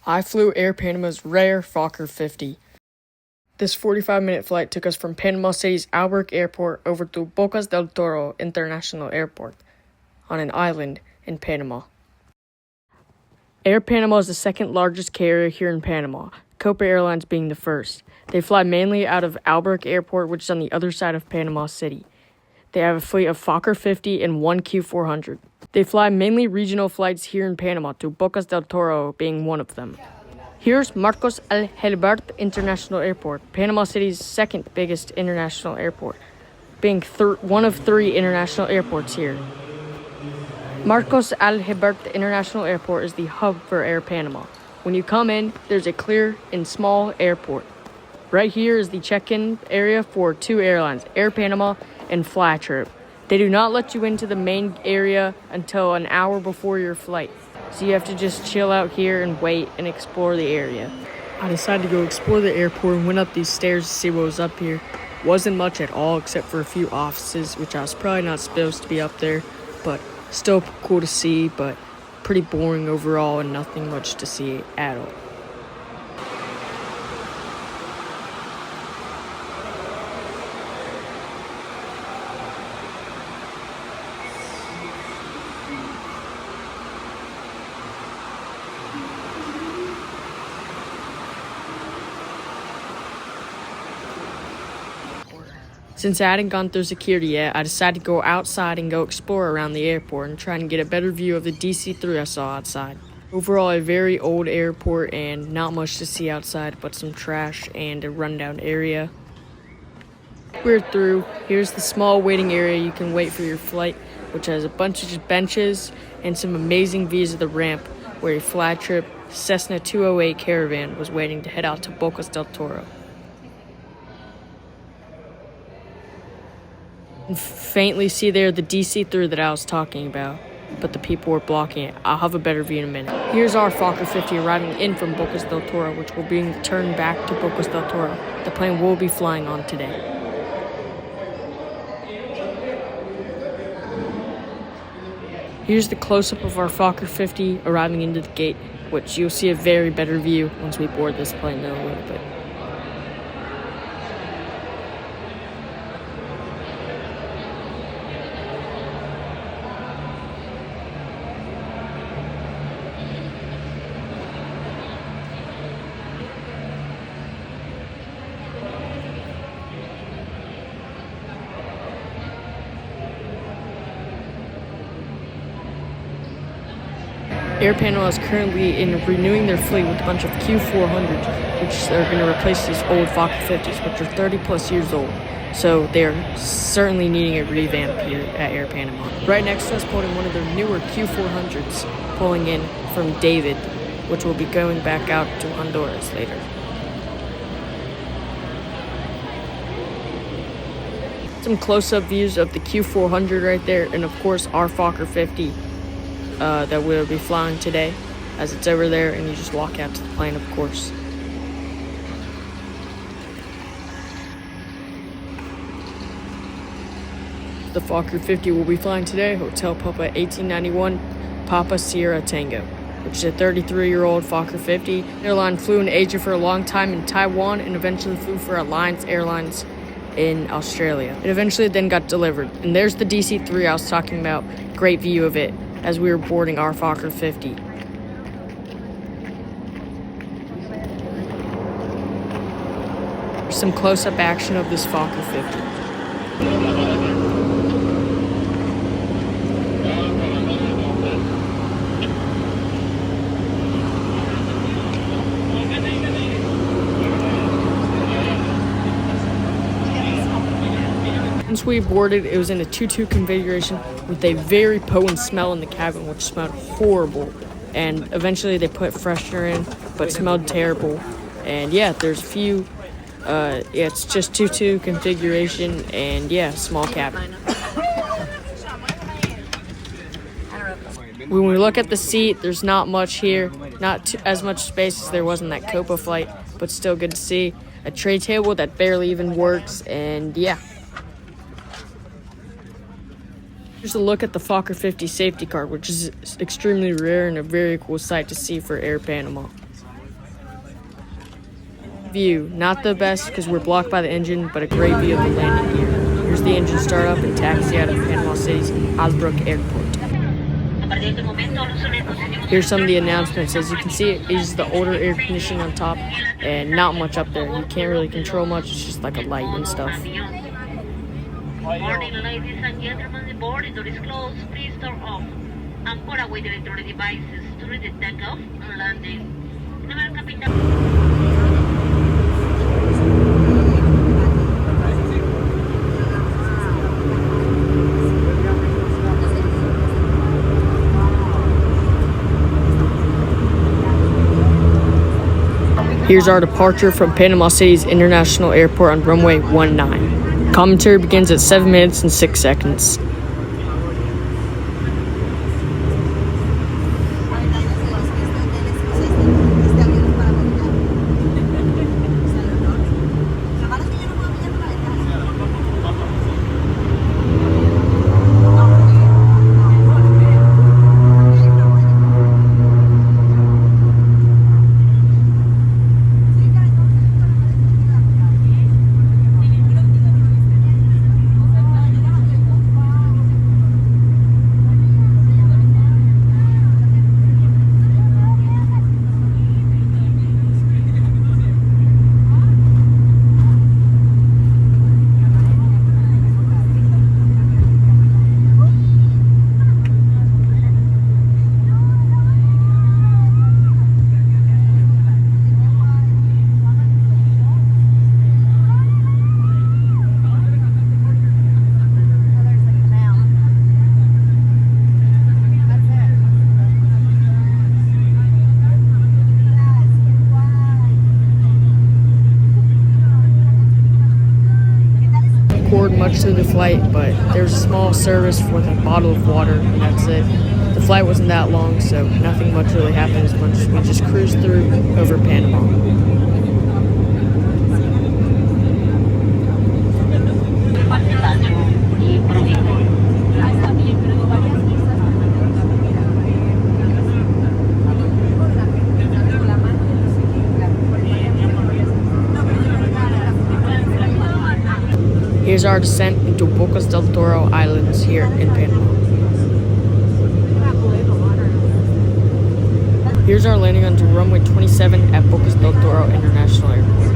I flew Air Panama's RARE Fokker 50. This 45-minute flight took us from Panama City's Albuquerque Airport over to Bocas del Toro International Airport on an island in Panama. Air Panama is the second largest carrier here in Panama, Copa Airlines being the first. They fly mainly out of Albuquerque Airport, which is on the other side of Panama City. They have a fleet of Fokker 50 and one Q400. They fly mainly regional flights here in Panama, to Bocas del Toro being one of them. Here's Marcos Alhelbert International Airport, Panama City's second biggest international airport, being one of three international airports here. Marcos Alhelbert International Airport is the hub for Air Panama. When you come in, there's a clear and small airport. Right here is the check-in area for two airlines, Air Panama and Flytrip. They do not let you into the main area until an hour before your flight. So you have to just chill out here and wait and explore the area. I decided to go explore the airport and went up these stairs to see what was up here. Wasn't much at all except for a few offices, which I was probably not supposed to be up there, but still cool to see, but pretty boring overall and nothing much to see at all. Since I hadn't gone through security yet, I decided to go outside and go explore around the airport and try and get a better view of the DC-3 I saw outside. Overall, a very old airport and not much to see outside but some trash and a rundown area. We're through. Here's the small waiting area you can wait for your flight, which has a bunch of benches and some amazing views of the ramp where a Flytrip Cessna 208 Caravan was waiting to head out to Bocas del Toro. Faintly see there the DC-3 that I was talking about, but the people were blocking it. I'll have a better view in a minute. Here's our Fokker 50 arriving in from Bocas del Toro, which will be returned back to Bocas del Toro. The plane will be flying on today. Here's the close-up of our Fokker 50 arriving into the gate, which you'll see a very better view once we board this plane in a little bit. Air Panama is currently renewing their fleet with a bunch of Q400s, which are going to replace these old Fokker 50s, which are 30 plus years old. So they're certainly needing a revamp here at Air Panama. Right next to us, pulling one of their newer Q400s, pulling in from David, which will be going back out to Honduras later. Some close-up views of the Q400 right there, and of course our Fokker 50. That we'll be flying today, as it's over there, and you just walk out to the plane, of course. The Fokker 50 will be flying today, Hotel Papa 1891, Papa Sierra Tango, which is a 33-year-old Fokker 50. The airline flew in Asia for a long time in Taiwan and eventually flew for Alliance Airlines in Australia. It eventually then got delivered. And there's the DC-3 I was talking about. Great view of it as we were boarding our Fokker 50. Some close-up action of this Fokker 50. Once we boarded, it was in a 2-2 configuration with a very potent smell in the cabin, which smelled horrible. And eventually they put freshener in, but smelled terrible. And yeah, there's a few, it's just 2-2 configuration, and yeah, small cabin. When we look at the seat, there's not much here, not as much space as there was in that Copa flight, but still good to see. A tray table that barely even works, and yeah. Here's a look at the Fokker 50 safety card, which is extremely rare and a very cool sight to see for Air Panama. View, not the best because we're blocked by the engine, but a great view of the landing gear. Here's the engine startup and taxi out of Panama City's Osbrook Airport. Here's some of the announcements. As you can see, it is the older air conditioning on top and not much up there. You can't really control much, it's just like a light and stuff. Morning, ladies and gentlemen, the boarding door is closed. Please turn off and put away the electronic devices during the takeoff and landing. Here's our departure from Panama City's International Airport on runway 19. Commentary begins at 7 minutes and 6 seconds. Much through the flight, but there's a small service with a bottle of water, and that's it. The flight wasn't that long, so nothing much really happened. We just cruised through over Panama. Here's our descent into Bocas del Toro Islands here in Panama. Here's our landing onto runway 27 at Bocas del Toro International Airport.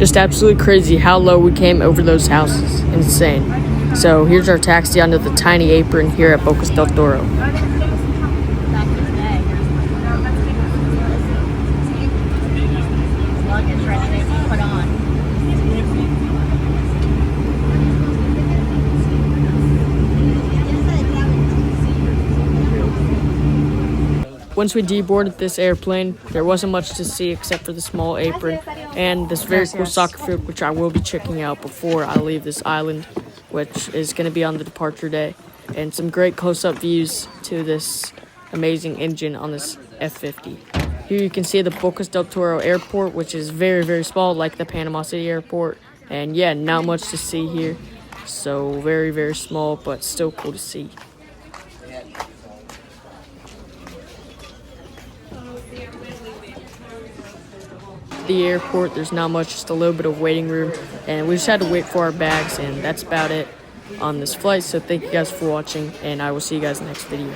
Just absolutely crazy how low we came over those houses. Insane. So here's our taxi onto the tiny apron here at Bocas del Toro. Luggage ready to put on. Once we deboarded this airplane, there wasn't much to see except for the small apron and this very cool soccer field, which I will be checking out before I leave this island, which is going to be on the departure day, and some great close-up views to this amazing engine on this F-50. Here you can see the Bocas del Toro airport, which is very, very small, like the Panama City airport, and yeah, not much to see here, so very, very small, but still cool to see. The airport, there's not much, just a little bit of waiting room, and we just had to wait for our bags, and that's about it on this flight. So thank you guys for watching, and I will see you guys in the next video.